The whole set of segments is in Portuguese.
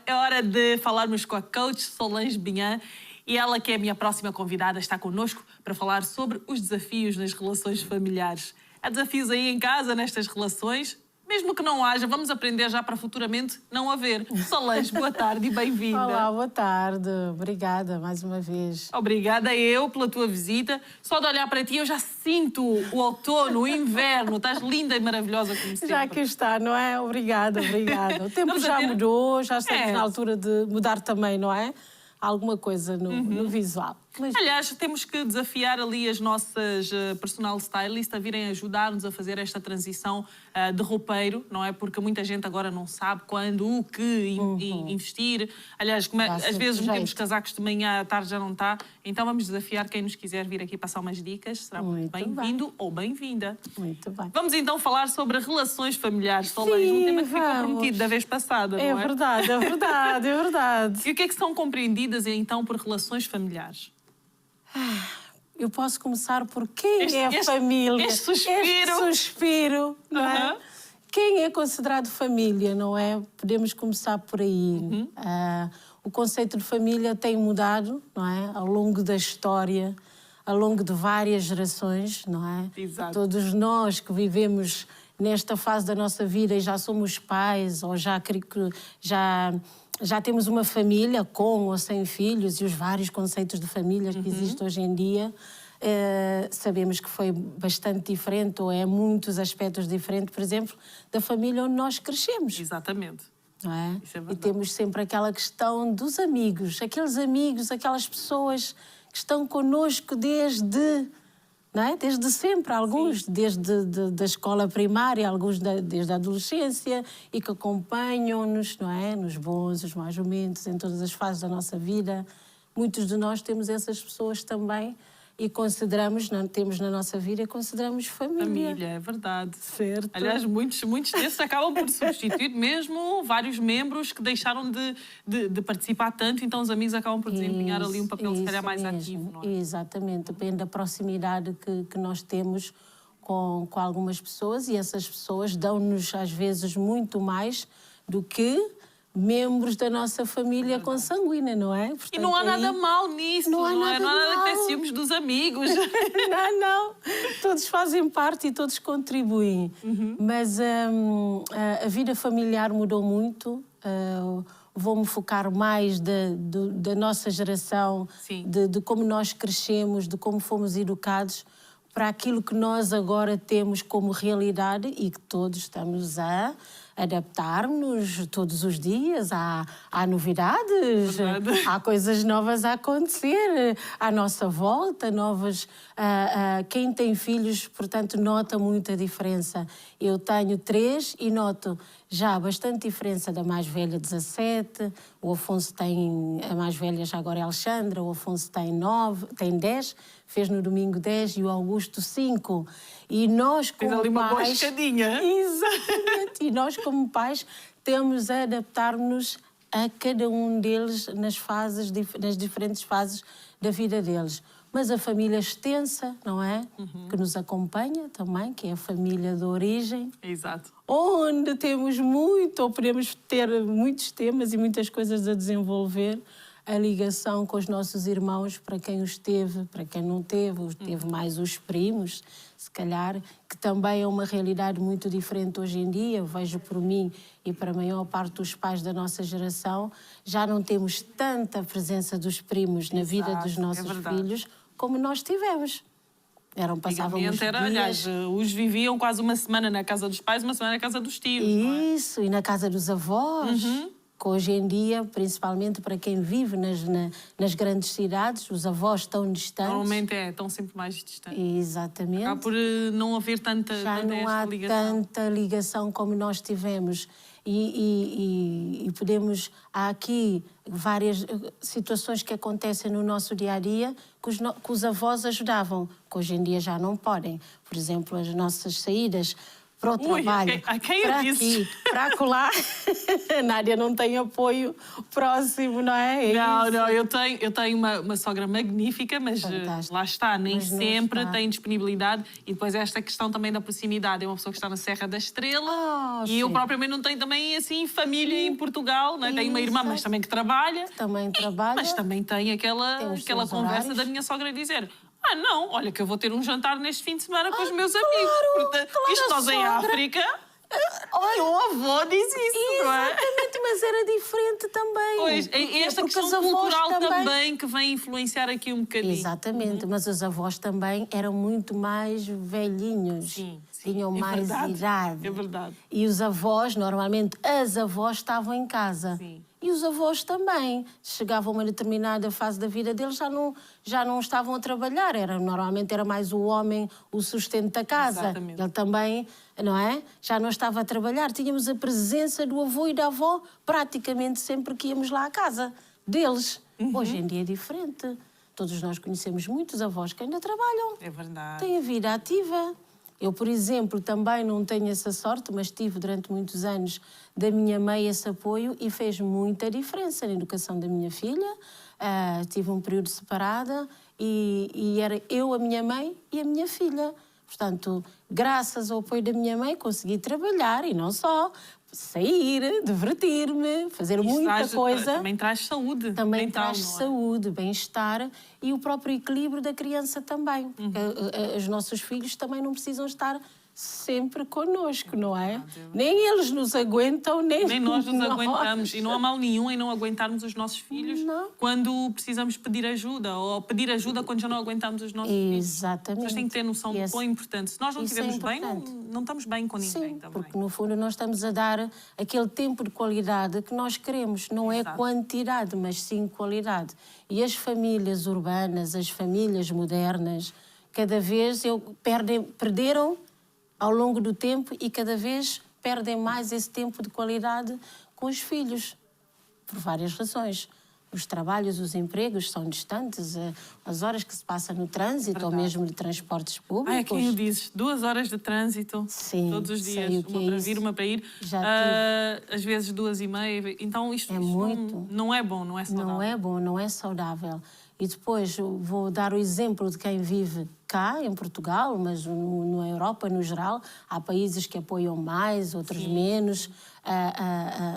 é hora de falarmos com a coach Solange Binhan e ela, que é a minha próxima convidada, está connosco para falar sobre os desafios nas relações familiares. Há desafios aí em casa, nestas relações? Mesmo que não haja, vamos aprender já para futuramente não haver. Solange, boa tarde e bem-vinda. Olá, boa tarde. Obrigada mais uma vez. Obrigada eu pela tua visita. Só de olhar para ti eu já sinto o outono, o inverno. Estás linda e maravilhosa como sempre. Já aqui está, não é? Obrigada, obrigada. O tempo já mudou, já estamos na altura de mudar também, não é? Alguma coisa no visual. Mas... Aliás, temos que desafiar ali as nossas personal stylists a virem ajudar-nos a fazer esta transição de roupeiro, não é? Porque muita gente agora não sabe quando, o que investir. Aliás, às vezes metemos casacos de manhã, à tarde já não está. Então vamos desafiar quem nos quiser vir aqui passar umas dicas. Será bem-vindo ou bem-vinda. Muito bem. Vamos então falar sobre relações familiares, Solange, um tema que ficou prometido da vez passada, não é? É verdade, é verdade, é verdade. E o que é que são compreendidas então por relações familiares? Eu posso começar por quem é a família. Este suspiro. Este suspiro, não é? Quem é considerado família, não é? Podemos começar por aí. O conceito de família tem mudado, não é? Ao longo da história, ao longo de várias gerações, não é? Exato. Todos nós que vivemos nesta fase da nossa vida e já somos pais ou já temos uma família com ou sem filhos e os vários conceitos de família que existem hoje em dia, sabemos que foi bastante diferente ou é muitos aspectos diferentes, por exemplo, da família onde nós crescemos. Exatamente. Não é? Isso é E verdade. temos sempre aquela questão dos amigos, aquelas pessoas que estão connosco desde... Não é? Desde sempre, alguns, desde da escola primária, alguns desde a adolescência e que acompanham-nos, não é? Nos bons, os maus momentos, em todas as fases da nossa vida. Muitos de nós temos essas pessoas também e consideramos, não temos na nossa vida e consideramos família. Família, é verdade. Certo. Aliás, muitos desses acabam por substituir mesmo vários membros que deixaram de participar tanto, então os amigos acabam por desempenhar ali um papel, se calhar, mais ativo, não é? Exatamente, depende da proximidade que nós temos com algumas pessoas e essas pessoas dão-nos, às vezes, muito mais do que membros da nossa família consanguínea, não é? Portanto, E não há nada mal nisso, não há nada de ter ciúmes dos amigos. Não. Todos fazem parte e todos contribuem. Mas a vida familiar mudou muito. Vou-me focar mais da nossa geração, de como nós crescemos, de como fomos educados, para aquilo que nós agora temos como realidade e que todos estamos a adaptar-nos todos os dias. Há novidades, há coisas novas a acontecer à nossa volta, novas. Quem tem filhos, portanto, nota muita diferença. Eu tenho 3 e noto já bastante diferença da mais velha, 17, o Afonso tem, a mais velha já agora é Alexandra, o Afonso tem 10, fez no domingo 10 e o Augusto 5. E nós como ali uma boa pais... escadinha. Exatamente. E nós como pais temos a adaptar-nos a cada um deles nas diferentes fases da vida deles. Mas a família extensa, não é? Que nos acompanha também, que é a família de origem. Exato. Onde temos ou podemos ter muitos temas e muitas coisas a desenvolver. A ligação com os nossos irmãos, para quem os teve, para quem não teve, teve mais os primos, se calhar, que também é uma realidade muito diferente hoje em dia. Eu vejo por mim e para a maior parte dos pais da nossa geração, já não temos tanta presença dos primos na vida dos nossos filhos como nós tivemos. Passávamos dias... Aliás, os viviam quase uma semana na casa dos pais, uma semana na casa dos tios. Isso, e na casa dos avós. Que hoje em dia, principalmente para quem vive nas grandes cidades, os avós estão distantes. Normalmente estão sempre mais distantes. Exatamente. Há por não haver tanta Já não há tanta ligação como nós tivemos. E há aqui várias situações que acontecem no nosso dia-a-dia que os avós ajudavam, que hoje em dia já não podem. Por exemplo, as nossas saídas para o trabalho, quem para disse? aqui, para acolá. A Nádia não tem apoio próximo, não é? Não, eu tenho uma sogra magnífica, mas lá está, nem sempre tem disponibilidade. E depois esta questão também da proximidade. É uma pessoa que está na Serra da Estrela e eu propriamente não tenho também, assim, família em Portugal. Não é? Tenho uma irmã, mas também que trabalha. Também trabalha. Mas também tem aquela conversa horários. da minha sogra dizer: não, olha que eu vou ter um jantar neste fim de semana com os meus amigos. Portanto, isto nós em África... Olha, o avô diz isso, não é? Exatamente, mas era diferente também. Pois, é esta questão cultural também que vem influenciar aqui um bocadinho. Exatamente, mas os avós também eram muito mais velhinhos. Sim, tinham mais idade. É verdade. E os avós, normalmente, as avós estavam em casa. Sim. E os avós também. Chegavam a uma determinada fase da vida deles, já não estavam a trabalhar. Normalmente era mais o homem o sustento da casa. Exatamente. Ele também, não é? Já não estava a trabalhar. Tínhamos a presença do avô e da avó praticamente sempre que íamos lá à casa deles. Hoje em dia é diferente. Todos nós conhecemos muitos avós que ainda trabalham. É verdade. Têm a vida ativa. Eu, por exemplo, também não tenho essa sorte, mas tive durante muitos anos da minha mãe esse apoio e fez muita diferença na educação da minha filha. Tive um período separada e era eu, a minha mãe e a minha filha. Portanto, graças ao apoio da minha mãe, consegui trabalhar e não só, sair, divertir-me, fazer muita coisa. Também traz saúde. Também mental, traz saúde, bem-estar e o próprio equilíbrio da criança também. Os nossos filhos também não precisam estar sempre connosco, não é? Nem eles nos aguentam, nem nós nos aguentamos. E não há mal nenhum em não aguentarmos os nossos filhos quando precisamos pedir ajuda ou pedir ajuda quando já não aguentamos os nossos filhos. Exatamente. Mas têm que ter noção do quão importante. Se nós não estivermos bem, não estamos bem com ninguém. Sim, também. porque no fundo nós estamos a dar aquele tempo de qualidade que nós queremos. Não é quantidade, mas sim qualidade. E as urbanas, as famílias modernas, cada vez perderam ao longo do tempo e cada vez perdem mais esse tempo de qualidade com os filhos, por várias razões. Os trabalhos, os empregos são distantes, as horas que se passa no trânsito ou mesmo de transportes públicos. É quem o dizes, 2 horas de trânsito todos os dias, uma para vir, uma para ir, às vezes 2h30. Então isto não é bom, não é saudável. Não é bom, não é saudável. E depois vou dar o exemplo de quem vive cá, em Portugal, mas na Europa, no geral. Há países que apoiam mais, outros menos,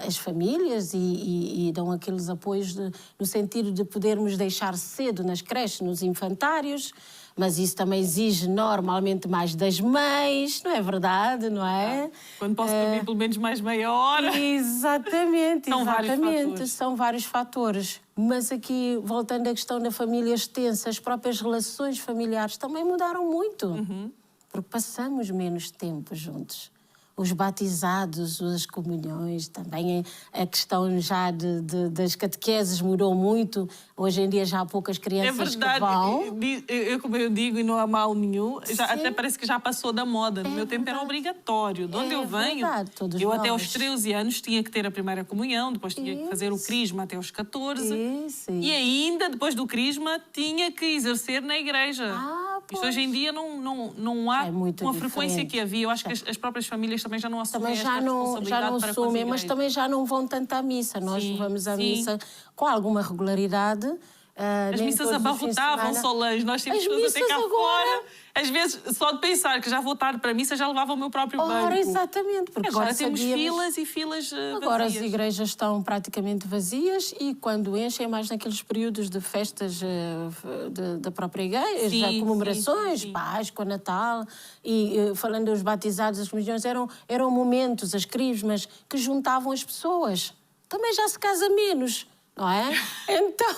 as famílias e dão aqueles apoios no sentido de podermos deixar cedo nas creches, nos infantários. Mas isso também exige normalmente mais das mães, não é verdade, não é? Quando posso dormir pelo menos mais meia hora. Exatamente, são vários fatores. Mas aqui, voltando à questão da família extensa, as próprias relações familiares também mudaram muito. Porque passamos menos tempo juntos. Os batizados, as comunhões, também a questão já das catequeses mudou muito. Hoje em dia já há poucas crianças que vão. Como eu digo, e não há mal nenhum, até parece que já passou da moda. No meu tempo era obrigatório. De onde eu venho, eu até aos 13 anos tinha que ter a primeira comunhão, depois tinha que fazer o crisma até aos 14. E ainda, depois do crisma, tinha que exercer na igreja. Isto hoje em dia não há com a frequência que havia. Eu acho que as próprias famílias também já não assumem esta responsabilidade para assumem, mas também já não vão tanto à missa. Nós vamos à missa com alguma regularidade. As missas abarrotavam, Solange. Nós tínhamos que até cá fora. Às vezes, só de pensar que já vou tarde para a missa, já levava o meu próprio banco. Exatamente. Porque agora temos filas e filas agora vazias. As igrejas estão praticamente vazias e quando enchem é mais naqueles períodos de festas da própria igreja, comemorações, Páscoa, Natal. E falando dos batizados, as comunhões, eram momentos, as crismas, que juntavam as pessoas. Também já se casa menos. Não é? Então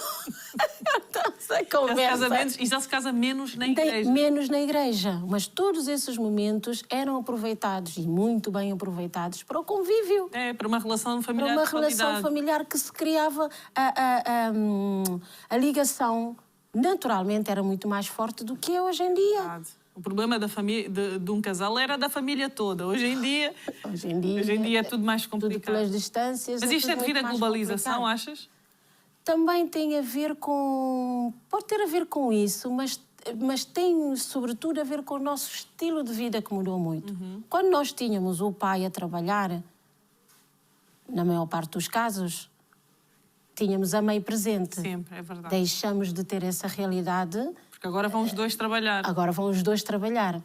a conversa... E já se casa menos na igreja. Menos na igreja. Mas todos esses momentos eram aproveitados, e muito bem aproveitados, para o convívio. Para uma relação familiar. Para uma relação familiar que se criava a ligação. Naturalmente era muito mais forte do que é hoje em dia. O problema de um casal era da família toda. Hoje em dia é tudo mais complicado. Tudo pelas distâncias. Mas isto é devido à globalização, achas? Também tem a ver com... Pode ter a ver com isso, mas mas tem sobretudo a ver com o nosso estilo de vida que mudou muito. Quando nós tínhamos o pai a trabalhar, na maior parte dos casos, tínhamos a mãe presente. Sempre, é verdade. Deixamos de ter essa realidade. Porque agora vão os dois trabalhar. Agora vão os dois trabalhar.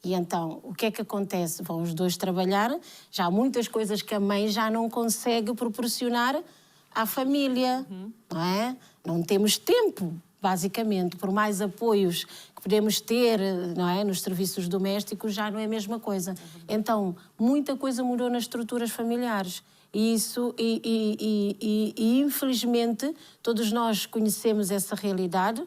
E então, o que é que acontece? Vão os dois trabalhar, já há muitas coisas que a mãe já não consegue proporcionar à família, não é? Não temos tempo, basicamente, por mais apoios que podemos ter, não é, nos serviços domésticos, já não é a mesma coisa. Então, muita coisa mudou nas estruturas familiares. E isso, infelizmente, todos nós conhecemos essa realidade,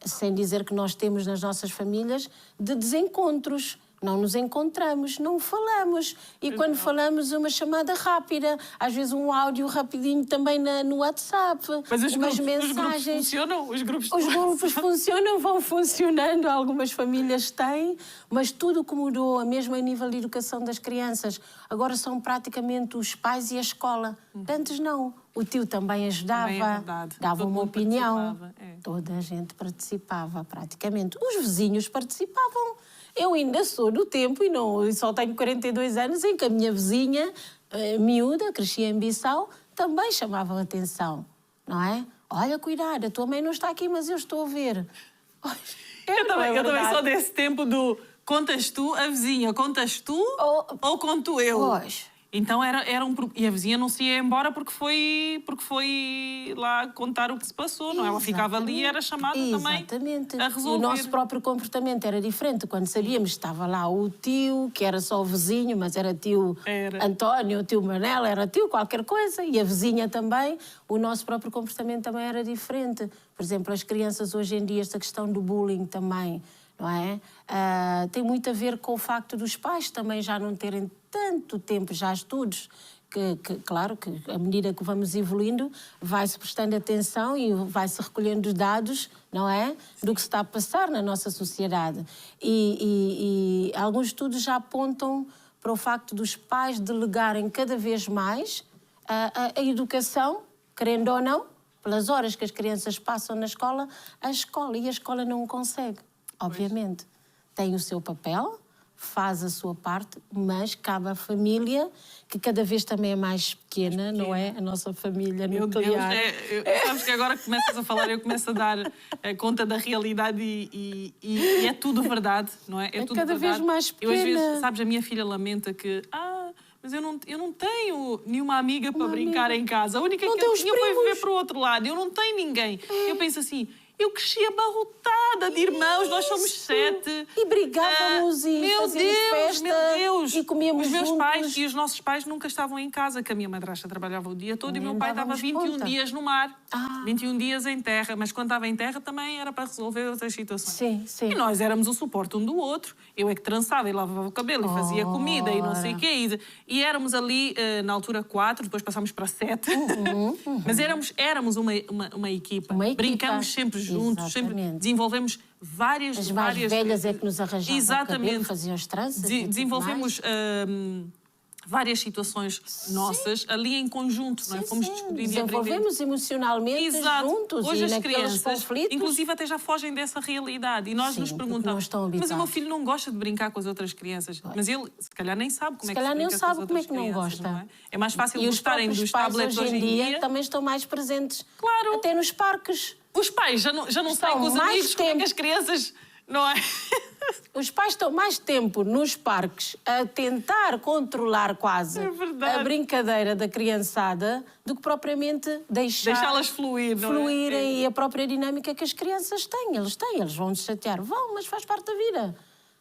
sem dizer que nós temos nas nossas famílias, de desencontros. Não nos encontramos, não falamos. E quando falamos, uma chamada rápida, às vezes um áudio rapidinho também no WhatsApp. Mas umas mensagens. Os grupos funcionam? Os grupos funcionam, vão funcionando, algumas famílias têm, mas tudo o que mudou, mesmo a nível de educação das crianças, agora são praticamente os pais e a escola. Antes não. O tio também ajudava, dava uma opinião. Toda a gente participava, praticamente. Os vizinhos participavam. Eu ainda sou do tempo, e só tenho 42 anos, em que a minha vizinha, miúda, crescia em Bissau, também chamava a atenção, não é? Olha, cuidado, a tua mãe não está aqui, mas eu estou a ver. Eu também sou desse tempo do contas tu, a vizinha, contas tu ou conto eu? Pois. Então era um... E a vizinha não se ia embora porque foi lá contar o que se passou, não é? Ela ficava ali e era chamada também a resolver. E o nosso próprio comportamento era diferente. Quando sabíamos que estava lá o tio, que era só o vizinho, mas era tio António, o tio Manela, era tio qualquer coisa, e a vizinha também, o nosso próprio comportamento também era diferente. Por exemplo, as crianças hoje em dia, esta questão do bullying também, não é? Tem muito a ver com o facto dos pais também já não terem tanto tempo, já há estudos, claro que à medida que vamos evoluindo vai-se prestando atenção e vai-se recolhendo os dados, não é? Do que se está a passar na nossa sociedade. E alguns estudos já apontam para o facto dos pais delegarem cada vez mais a educação, querendo ou não, pelas horas que as crianças passam na escola, a escola não o consegue. Obviamente, tem o seu papel, faz a sua parte, mas cabe à família, que cada vez também é mais pequena, não é? A nossa família nuclear. Meu Deus, sabes que agora que começas a falar, eu começo a dar conta da realidade e é tudo verdade, não é? É tudo cada vez mais pequena. Eu às vezes, sabes, a minha filha lamenta que... mas eu não tenho nenhuma amiga para brincar em casa. A única que eu tinha foi viver para o outro lado. Eu não tenho ninguém. Eu penso assim... Eu cresci abarrotada de irmãos, nós somos 7. E brigávamos e fazíamos festa. Meu Deus! E comíamos os meus juntos. pais e os nossos pais nunca estavam em casa, que a minha madrasta trabalhava o dia todo e o meu pai estava 21 dias no mar. 21 dias em terra, mas quando estava em terra também era para resolver outras situações. Sim, sim. E nós éramos o suporte um do outro. Eu é que trançava e lavava o cabelo e fazia comida e não sei o quê. E éramos ali, na altura, 4, depois passámos para 7. Mas éramos uma equipa. Brincamos sempre juntos, sempre desenvolvemos várias... As mais velhas é que nos arranjavam o cabelo, faziam os tranças. Desenvolvemos várias situações nossas ali em conjunto, não é? Fomos descobrindo e desenvolvemos emocionalmente juntos. Hoje e as crianças, conflitos, inclusive, até já fogem dessa realidade. E nós nos perguntamos, mas o meu filho não gosta de brincar com as outras crianças. Mas ele, se calhar, nem sabe como é que se brinca com as outras crianças. Não é? É mais fácil gostarem dos tablets hoje em dia. Também estão mais presentes. Claro. Até nos parques. Os pais já não saem com os amigos, como é que as crianças... Não é? Os pais estão mais tempo nos parques a tentar controlar quase a brincadeira da criançada do que propriamente deixá-las fluir, não é? Fluírem e a própria dinâmica que as crianças têm. Eles vão se chatear. Vão, mas faz parte da vida.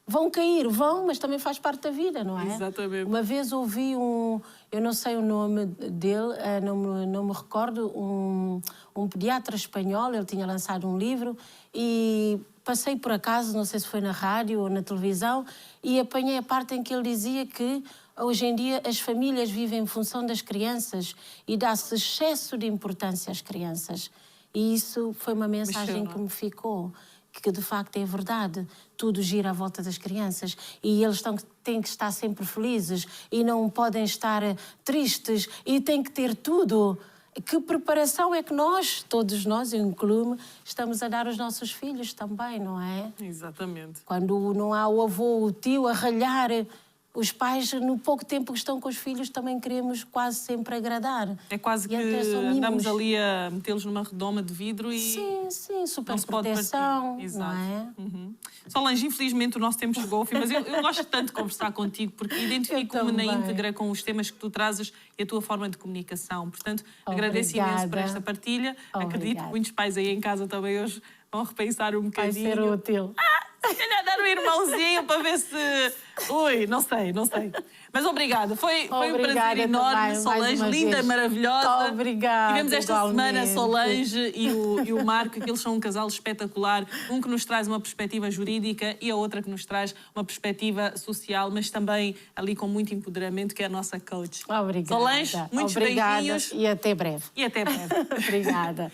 Vão cair, mas também faz parte da vida, não é? Exatamente. Uma vez ouvi eu não sei o nome dele, não me recordo, um pediatra espanhol, ele tinha lançado um livro e passei por acaso, não sei se foi na rádio ou na televisão, e apanhei a parte em que ele dizia que hoje em dia as famílias vivem em função das crianças e dá-se excesso de importância às crianças. E isso foi uma mensagem que me ficou, que de facto é verdade. Tudo gira à volta das crianças e eles têm que estar sempre felizes e não podem estar tristes e têm que ter tudo. Que preparação é que nós, todos nós, eu incluo-me, estamos a dar aos nossos filhos também, não é? Exatamente. Quando não há o avô, o tio a ralhar, os pais, no pouco tempo que estão com os filhos, também queremos quase sempre agradar. É quase que andamos ali a metê-los numa redoma de vidro e... Sim, super proteção, Exato. não é? Solange, infelizmente o nosso tempo chegou ao fim, mas eu gosto tanto de conversar contigo porque identifico-me na íntegra com os temas que tu trazes e a tua forma de comunicação. Portanto, agradeço imenso por esta partilha. Acredito que muitos pais aí em casa também hoje vão repensar um bocadinho. Vai ser útil. Se calhar dar um irmãozinho para ver se... Ui, não sei. Mas obrigada. Foi um prazer enorme, também, Solange, linda e maravilhosa. Muito obrigada. Tivemos esta semana Solange e o Marco, que eles são um casal espetacular. Um que nos traz uma perspectiva jurídica e a outra que nos traz uma perspectiva social, mas também ali com muito empoderamento, que é a nossa coach. Obrigada. Solange, muitos beijinhos. E até breve. E até breve. Obrigada.